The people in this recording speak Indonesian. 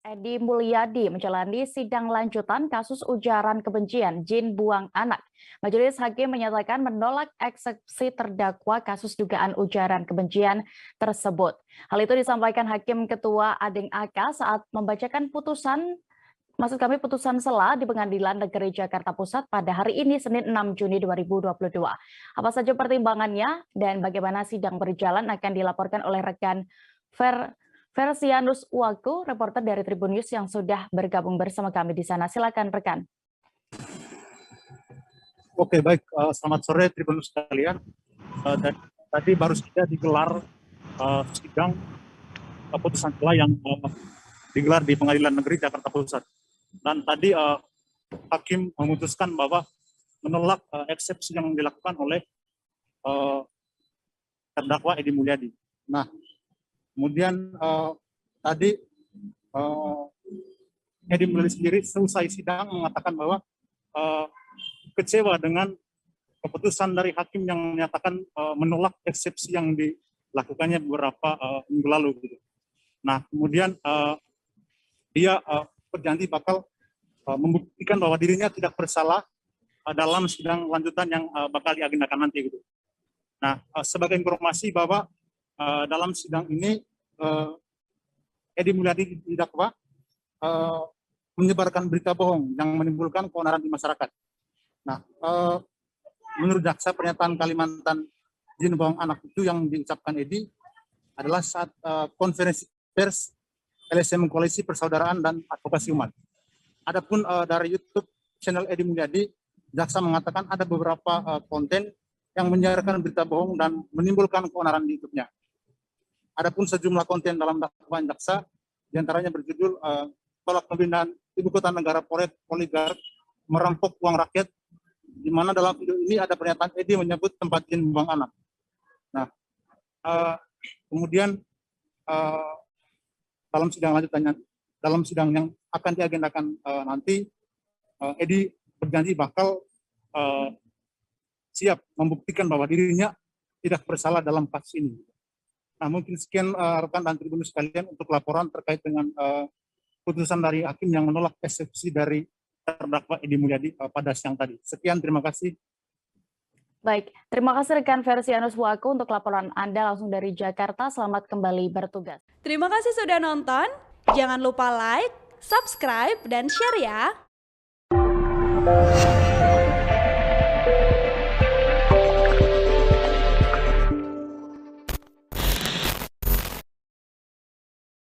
Edi Mulyadi menjalani sidang lanjutan kasus ujaran kebencian Jin buang anak. Majelis Hakim menyatakan menolak eksepsi terdakwa kasus dugaan ujaran kebencian tersebut. Hal itu disampaikan Hakim Ketua Adeng AK saat membacakan putusan sela di Pengadilan Negeri Jakarta Pusat pada hari ini Senin 6 Juni 2022. Apa saja pertimbangannya dan bagaimana sidang berjalan akan dilaporkan oleh rekan Versianus Waku, reporter dari Tribun News yang sudah bergabung bersama kami di sana. Silakan rekan. Oke, baik. Selamat sore Tribun News sekalian. Tadi baru saja digelar sidang putusan sela yang digelar di Pengadilan Negeri Jakarta Pusat. Dan tadi Hakim memutuskan bahwa menolak eksepsi yang dilakukan oleh terdakwa Edi Mulyadi. Nah, kemudian tadi Edi Mulyadi sendiri selesai sidang mengatakan bahwa kecewa dengan keputusan dari hakim yang menyatakan menolak eksepsi yang dilakukannya beberapa minggu lalu. Gitu. Nah, kemudian dia berjanji bakal membuktikan bahwa dirinya tidak bersalah dalam sidang lanjutan yang bakal diagendakan nanti. Gitu. Nah, sebagai informasi bahwa dalam sidang ini Edi Mulyadi didakwa menyebarkan berita bohong yang menimbulkan keonaran di masyarakat. Nah, menurut jaksa pernyataan Kalimantan Jin buang anak itu yang diucapkan Edi adalah saat konferensi pers LSM Koalisi Persaudaraan dan Advokasi Umat. Adapun dari YouTube channel Edi Mulyadi, jaksa mengatakan ada beberapa konten yang menyiarkan berita bohong dan menimbulkan keonaran di YouTube-nya. Adapun sejumlah konten dalam dakwaan jaksa, diantaranya berjudul tolak pemindahan ibu kota negara oligark merampok uang rakyat, di mana dalam video ini ada pernyataan Edi menyebut tempat Jin buang anak. Nah, kemudian dalam sidang yang akan diagendakan nanti, Edi berjanji bakal siap membuktikan bahwa dirinya tidak bersalah dalam kasus ini. Nah, mungkin sekian rekan dan Tribun sekalian untuk laporan terkait dengan putusan dari hakim yang menolak eksepsi dari terdakwa Edi Mulyadi pada siang tadi. Sekian, terima kasih. Baik, terima kasih rekan Versianus Waku untuk laporan Anda langsung dari Jakarta. Selamat kembali bertugas. Terima kasih sudah nonton. Jangan lupa like, subscribe, dan share ya.